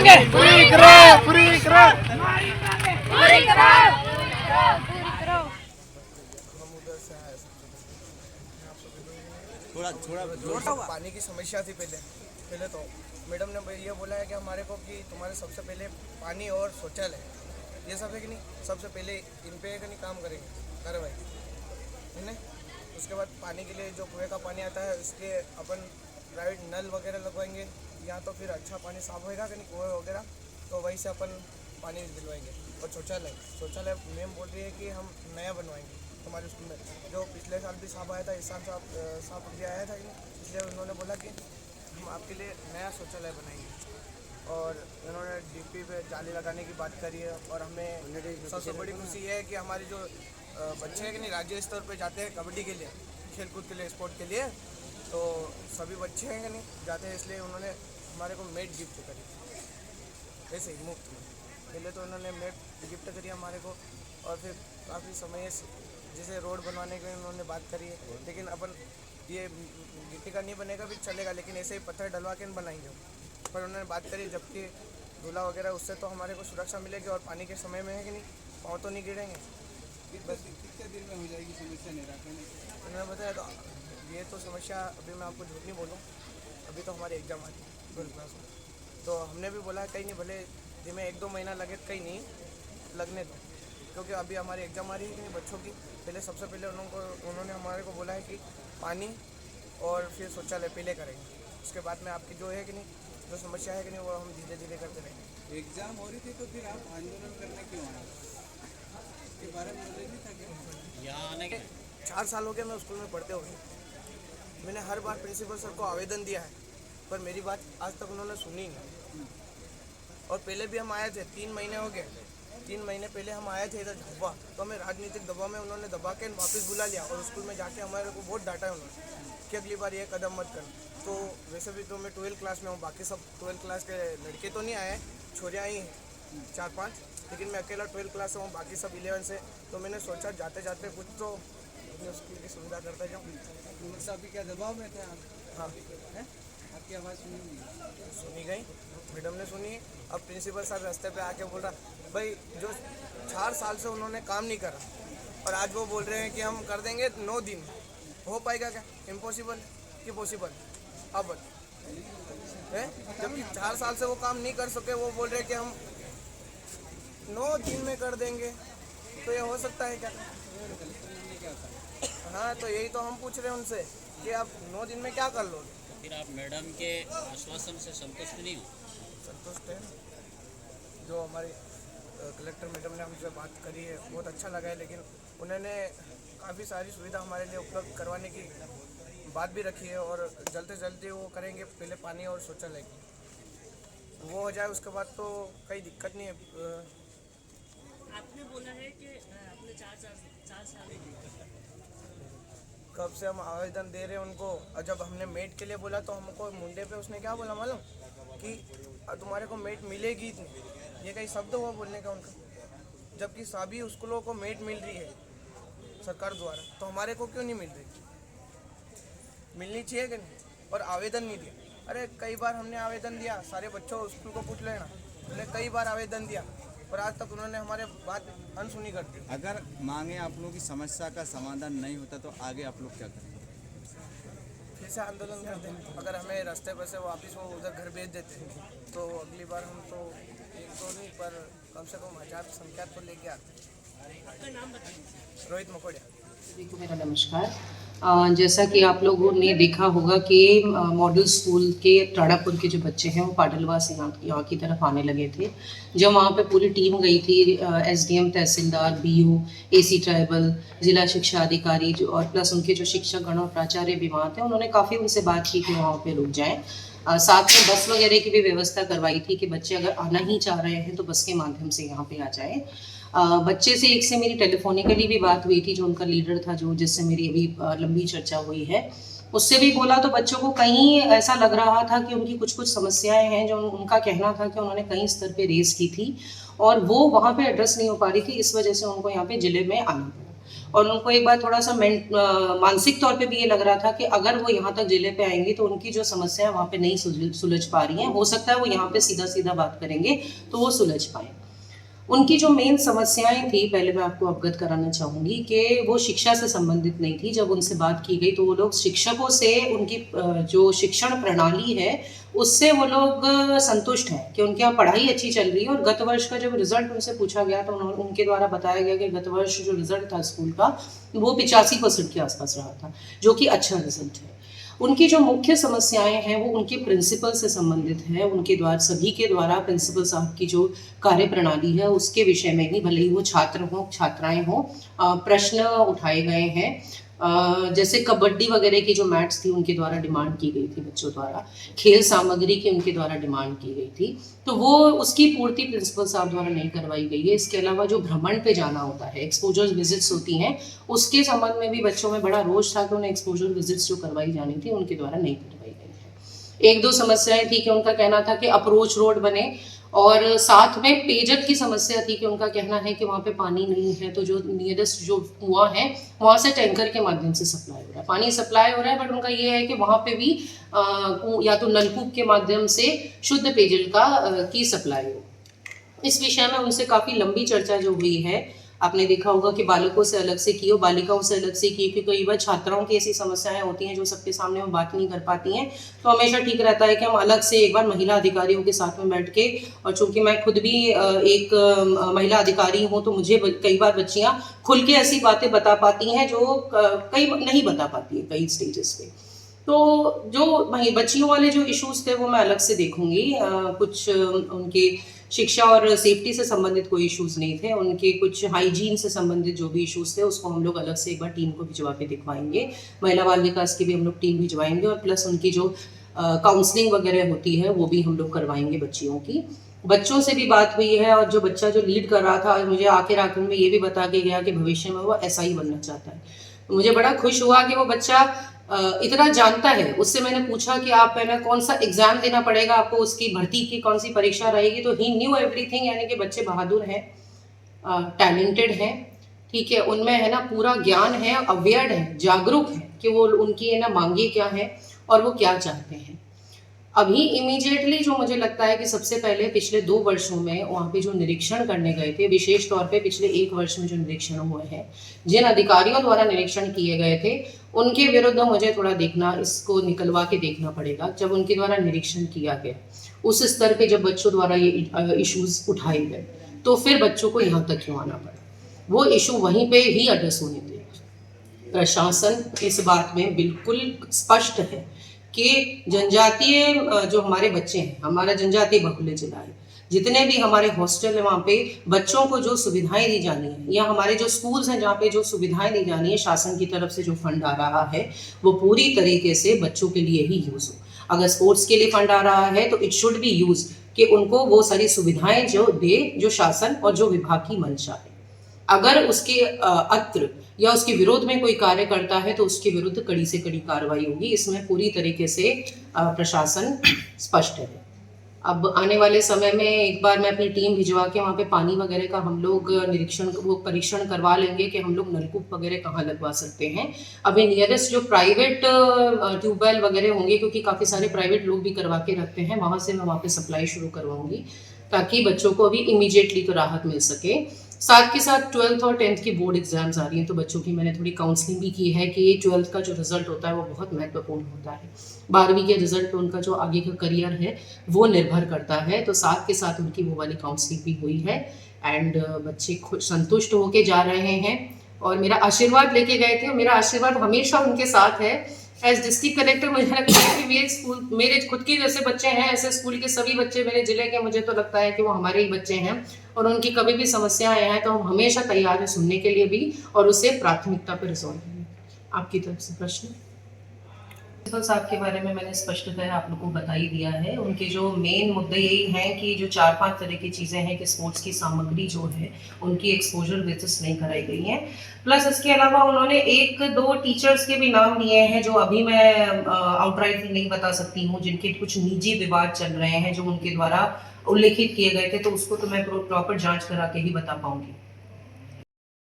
मांगे पूरी करो, पूरी करो, पूरी करो, पूरी करो। थोड़ा पानी की समस्या थी पहले तो मैडम ने ये बोला है कि हमारे को कि तुम्हारे सबसे पहले पानी और शौचालय ये सब है कि नहीं, सबसे पहले इन पे कि नहीं काम करेंगे कार्रवाई है ना। उसके बाद पानी के लिए जो कुएं का पानी आता है उसके अपन प्राइवेट नल वगैरह लगवाएंगे, या तो फिर अच्छा पानी साफ होएगा कि नहीं कुएं वगैरह, तो वहीं से अपन पानी दिलवाएंगे। और शौचालय मैम बोल रही है कि हम नया बनवाएंगे हमारे स्कूल में, जो पिछले साल भी साफ आया था, इस साल साफ भी आया था, इसलिए उन्होंने बोला कि हम आपके लिए नया शौचालय बनाएंगे। और उन्होंने डीपी पे जाली लगाने की बात करी है। और हमें सबसे बड़ी खुशी है कि हमारे जो बच्चे हैं कि नहीं राज्य स्तर पे जाते हैं कबड्डी के लिए, खेलकूद के लिए, स्पोर्ट के लिए, तो सभी बच्चे हैं कि नहीं जाते हैं, इसलिए उन्होंने हमारे को मैट गिफ्ट करी, ऐसे ही मुफ्त में। पहले तो उन्होंने मैट गिफ्ट करी हमारे को, और फिर काफ़ी समय जैसे रोड बनवाने की उन्होंने बात करी है, लेकिन अपन ये गिट्टी का नहीं बनेगा भी चलेगा, लेकिन ऐसे ही पत्थर डलवा के बनाएंगे। पर उन्होंने बात करी जबकि धूला वगैरह उससे तो हमारे को सुरक्षा मिलेगी, और पानी के समय में है कि नहीं पाँव तो नहीं गिरेंगे। बस कितने दिन में हो जाएगी समस्या निराकरण? उन्होंने बताया तो ये तो समस्या अभी मैं आपको झूठ नहीं बोलूँ, अभी तो हमारे एग्ज़ाम आ रही 12th क्लास में, तो हमने भी बोला कहीं नहीं भले जिसमें 1-2 महीना लगे कहीं नहीं लगने दो, क्योंकि अभी हमारी एग्ज़ाम आ रही है कि नहीं बच्चों की। पहले सबसे पहले उन्होंने हमारे को बोला है कि पानी और फिर शौचालय पहले करेंगे, उसके बाद में आपकी जो है कि नहीं जो समस्या है कि नहीं वो हम धीरे धीरे करते रहेंगे। एग्जाम हो रही थी तो फिर आप आंदोलन करने क्यों आए? इसके बारे में नॉलेज नहीं था क्या? यहाँ आने के 4 साल हो गया मैं स्कूल में पढ़ते हुए, मैंने हर बार प्रिंसिपल सर को आवेदन दिया है, पर मेरी बात आज तक उन्होंने सुनी नहीं। और पहले भी हम आए थे, 3 महीने हो गए, 3 महीने पहले हम आए थे इधर धब्बा, तो हमें राजनीतिक दबाव में उन्होंने दबा के वापस बुला लिया, और स्कूल में जाके हमारे को बहुत डांटा है उन्होंने कि अगली बार ये कदम मत करना। तो वैसे भी तो मैं 12th क्लास में हूँ, बाकी सब 12th क्लास के लड़के तो नहीं आए, छोरियाँ ही हैं 4-5, लेकिन मैं अकेला 12th क्लास से हूँ, बाकी सब 11 से। तो मैंने सोचा जाते जाते कुछ तो अपने स्कूल की सुविधा करता जाऊँ। मतलब अभी क्या दबाव में थे आप? हाँ, हैं? आपकी आवाज़ सुनी गई, मैडम ने सुनी। अब प्रिंसिपल साहब रास्ते पे आके बोल रहा भाई जो 4 साल से उन्होंने काम नहीं करा, और आज वो बोल रहे हैं कि हम कर देंगे 9 दिन, हो पाएगा क्या? इम्पॉसिबल कि पॉसिबल? अब है जबकि 4 साल से वो काम नहीं कर सके, वो बोल रहे हैं कि हम 9 दिन में कर देंगे, तो ये हो सकता है क्या? हाँ, तो यही तो हम पूछ रहे हैं उनसे कि आप 9 दिन में क्या कर लोगे? फिर आप मैडम के आश्वासन से संतुष्ट नहीं हो? संतुष्ट है, जो हमारी कलेक्टर मैडम ने हमसे बात करी है बहुत अच्छा लगा है, लेकिन उन्होंने काफ़ी सारी सुविधा हमारे लिए उपलब्ध करवाने की बात भी रखी है, और जल्द से जल्द वो करेंगे। पहले पानी और शौचालय की वो हो जाए, उसके बाद तो कोई दिक्कत नहीं है। आपने बोला है कि आपने 4 साल कब से हम आवेदन दे रहे हैं उनको, और जब हमने मेट के लिए बोला तो हमको मुंडे पे उसने क्या बोला मालूम, कि तुम्हारे को मेट मिलेगी नहीं, ये कई शब्द हुआ बोलने का उनका, जबकि सभी स्कूलों को मेट मिल रही है सरकार द्वारा, तो हमारे को क्यों नहीं मिल रही? मिलनी चाहिए कि नहीं? और आवेदन नहीं दिया। अरे कई बार हमने आवेदन दिया, सारे बच्चों स्कूल को पूछ लेना, हमने कई बार आवेदन दिया, पर आज तक उन्होंने हमारे बात अनसुनी कर दी। अगर मांगे आप लोगों की समस्या का समाधान नहीं होता तो आगे आप लोग क्या करेंगे? फिर से आंदोलन करते हैं। अगर हमें रास्ते पर से वापस वो उधर घर भेज देते तो अगली बार हम तो एक तो नहीं पर कम से कम 1000 संख्या तो लेके आते। आपका नाम बताइए। रोहित मकोड़िया। सभी को मेरा नमस्कार। जैसा कि आप लोगों ने देखा होगा कि मॉडल स्कूल के टाड़ापुर के जो बच्चे हैं वो पाडलवा से यहाँ की तरफ आने लगे थे। जब वहाँ पे पूरी टीम गई थी, एसडीएम, तहसीलदार, बीओ, एसी ट्राइबल, जिला शिक्षा अधिकारी जो और प्लस उनके जो शिक्षक गण और प्राचार्य भी वहाँ थे, उन्होंने काफ़ी उनसे बात की कि वहाँ पे रुक जाएँ। साथ में बस वगैरह की भी व्यवस्था करवाई थी कि बच्चे अगर आना ही चाह रहे हैं तो बस के माध्यम से यहाँ पे आ जाए। बच्चे से एक से मेरी टेलीफोनिकली भी बात हुई थी, जो उनका लीडर था, जो जिससे मेरी अभी लंबी चर्चा हुई है, उससे भी बोला तो बच्चों को कहीं ऐसा लग रहा था कि उनकी कुछ समस्याएं हैं जो उनका कहना था कि उन्होंने कई स्तर पे रेस की थी और वो वहाँ पे एड्रेस नहीं हो पा रही थी, इस वजह से उनको यहाँ पे जिले में आना पड़ा। और उनको एक बार थोड़ा सा मानसिक तौर पे भी ये लग रहा था कि अगर वो यहाँ तक जिले पे आएंगे तो उनकी जो समस्या वहाँ पे नहीं सुलझ पा रही हैं, हो सकता है वो यहाँ पे सीधा सीधा बात करेंगे तो वो सुलझ पाएँ। उनकी जो मेन समस्याएं थी, पहले मैं आपको अवगत कराना चाहूँगी कि वो शिक्षा से संबंधित नहीं थी। जब उनसे बात की गई तो वो लोग शिक्षकों से, उनकी जो शिक्षण प्रणाली है उससे वो लोग संतुष्ट हैं कि उनके यहाँ पढ़ाई अच्छी चल रही है। और गत वर्ष का जब रिजल्ट उनसे पूछा गया तो उनके द्वारा बताया गया कि गत वर्ष जो रिजल्ट था स्कूल का वो 85% के आसपास रहा था, जो कि अच्छा रिजल्ट है। उनकी जो मुख्य समस्याएं हैं वो उनके प्रिंसिपल से संबंधित है। उनके द्वारा, सभी के द्वारा प्रिंसिपल साहब की जो कार्य प्रणाली है उसके विषय में ही, भले ही वो छात्र हों छात्राएं हों, प्रश्न उठाए गए हैं। जैसे कबड्डी वगैरह की जो मैट्स थी उनके द्वारा डिमांड की गई थी, बच्चों द्वारा खेल सामग्री की उनके द्वारा डिमांड की गई थी, तो वो उसकी पूर्ति प्रिंसिपल साहब द्वारा नहीं करवाई गई है। इसके अलावा जो भ्रमण पे जाना होता है, एक्सपोजर विजिट्स होती हैं, उसके संबंध में भी बच्चों में बड़ा रोष था कि उन्हें एक्सपोजर विजिट्स जो करवाई जानी थी उनके द्वारा नहीं करवाई गई है। एक दो समस्याएं थी कि उनका कहना था कि अप्रोच रोड बने, और साथ में पेयजल की समस्या थी कि उनका कहना है कि वहाँ पे पानी नहीं है, तो जो नियरेस्ट जो कुआं है वहाँ से टैंकर के माध्यम से सप्लाई हो रहा है, पानी सप्लाई हो रहा है, बट उनका ये है कि वहाँ पे भी या तो नलकूप के माध्यम से शुद्ध पेयजल की सप्लाई हो। इस विषय में उनसे काफ़ी लंबी चर्चा जो हुई है, आपने देखा होगा कि बालकों से अलग से की हो, बालिकाओं से अलग से की, क्योंकि कई बार छात्राओं की ऐसी समस्याएं होती हैं जो सबके सामने वो बात नहीं कर पाती हैं, तो हमेशा ठीक रहता है कि हम अलग से एक बार महिला अधिकारियों के साथ में बैठ के, और चूंकि मैं खुद भी एक महिला अधिकारी हूँ तो मुझे कई बार बच्चियाँ खुल के ऐसी बातें बता पाती हैं जो कई नहीं बता पाती है कई स्टेजेस पे। तो जो बच्चियों वाले जो इश्यूज थे वो मैं अलग से देखूंगी। कुछ उनके शिक्षा और सेफ्टी से संबंधित कोई इश्यूज नहीं थे, उनके कुछ हाइजीन से संबंधित जो भी इश्यूज थे उसको हम लोग अलग से एक बार टीम को भिजवा के दिखवाएंगे। महिला बाल विकास की भी हम लोग टीम भिजवाएंगे, और प्लस उनकी जो काउंसलिंग वगैरह होती है वो भी हम लोग करवाएंगे बच्चियों की। बच्चों से भी बात हुई है, और जो बच्चा जो लीड कर रहा था मुझे आखिर में ये भी बता के गया कि भविष्य में वो SI बनना चाहता है। तो मुझे बड़ा खुश हुआ कि वो बच्चा इतना जानता है। उससे मैंने पूछा कि आप पहले कौन सा एग्जाम देना पड़ेगा आपको, उसकी भर्ती की कौन सी परीक्षा रहेगी, तो ही न्यू एवरीथिंग, यानी कि बच्चे बहादुर हैं, टैलेंटेड हैं, ठीक है, उनमें है ना पूरा ज्ञान है, अवेयर है, जागरूक है कि वो उनकी है ना मांगे क्या है और वो क्या चाहते हैं। अभी इमीडिएटली जो मुझे लगता है कि सबसे पहले पिछले 2 वर्षों में वहाँ पे जो निरीक्षण करने गए थे, विशेष तौर पे पिछले 1 वर्ष में जो निरीक्षण हुए हैं, जिन अधिकारियों द्वारा निरीक्षण किए गए थे उनके विरुद्ध मुझे थोड़ा देखना, इसको निकलवा के देखना पड़ेगा। जब उनके द्वारा निरीक्षण किया गया उस स्तर पे, जब बच्चों द्वारा ये इश्यूज उठाए गए, तो फिर बच्चों को यहाँ तक क्यों आना पड़ा? वो इशू वहीं पे ही एड्रेस होने थे। प्रशासन इस बात में बिल्कुल स्पष्ट है कि जनजातीय जो हमारे बच्चे हैं, हमारा जनजातीय बहुल्य जिला है, जितने भी हमारे हॉस्टल है वहाँ पे बच्चों को जो सुविधाएं दी जानी है, या हमारे जो स्कूल्स हैं जहाँ पे जो सुविधाएं दी जानी है, शासन की तरफ से जो फंड आ रहा है वो पूरी तरीके से बच्चों के लिए ही यूज़ हो। अगर स्पोर्ट्स के लिए फंड आ रहा है तो इट शुड बी यूज कि उनको वो सारी सुविधाएं जो दे, जो शासन और जो विभाग की मंशा है। अगर उसके अत्र या उसके विरोध में कोई कार्य करता है तो उसके विरुद्ध कड़ी से कड़ी कार्रवाई होगी। इसमें पूरी तरीके से प्रशासन स्पष्ट है। अब आने वाले समय में एक बार मैं अपनी टीम भिजवा के वहाँ पे पानी वगैरह का हम लोग परीक्षण करवा लेंगे कि हम लोग नलकूप वगैरह कहाँ लगवा सकते हैं। अभी नियरेस्ट जो प्राइवेट ट्यूबवेल वगैरह होंगे, क्योंकि काफ़ी सारे प्राइवेट लोग भी करवा के रखते हैं, वहाँ से मैं वहाँ पे सप्लाई शुरू करवाऊँगी ताकि बच्चों को अभी इमीडिएटली तो राहत मिल सके। साथ के साथ 12th और 10th की बोर्ड एग्जाम्स आ रही हैं, तो बच्चों की मैंने थोड़ी काउंसलिंग भी की है कि 12th का जो रिजल्ट होता है वो बहुत महत्वपूर्ण होता है। 12वीं के रिजल्ट पे उनका जो आगे का करियर है वो निर्भर करता है, तो साथ के साथ उनकी वो वाली काउंसलिंग भी हुई है एंड बच्चे खुश संतुष्ट होके जा रहे हैं और मेरा आशीर्वाद लेके गए थे। मेरा आशीर्वाद हमेशा उनके साथ है। एज डिस्ट्रिक्ट कलेक्टर मुझे लगता है कि मेरे स्कूल, मेरे खुद के जैसे बच्चे हैं, ऐसे स्कूल के सभी बच्चे मेरे जिले के, मुझे तो लगता है कि वो हमारे ही बच्चे हैं और उनकी कभी भी समस्याएं हैं तो हम हमेशा तैयार हैं सुनने के लिए भी और उसे प्राथमिकता पर रिजॉल्व करने। आपकी तरफ से प्रश्न? प्रिंसिपल साहब के बारे में मैंने स्पष्टतः आप लोगों को बता ही दिया है। उनके जो मेन मुद्दे यही हैं कि जो 4-5 तरह की चीज़ें हैं कि स्पोर्ट्स की सामग्री जो है उनकी एक्सपोजर बेसिस नहीं कराई गई हैं। प्लस इसके अलावा उन्होंने 1-2 टीचर्स के भी नाम लिए हैं जो अभी मैं आउटराइट नहीं बता सकती हूँ, जिनके कुछ निजी विवाद चल रहे हैं जो उनके द्वारा उल्लेखित किए गए थे, तो उसको तो मैं प्रॉपर जाँच करा के ही बता पाऊँगी।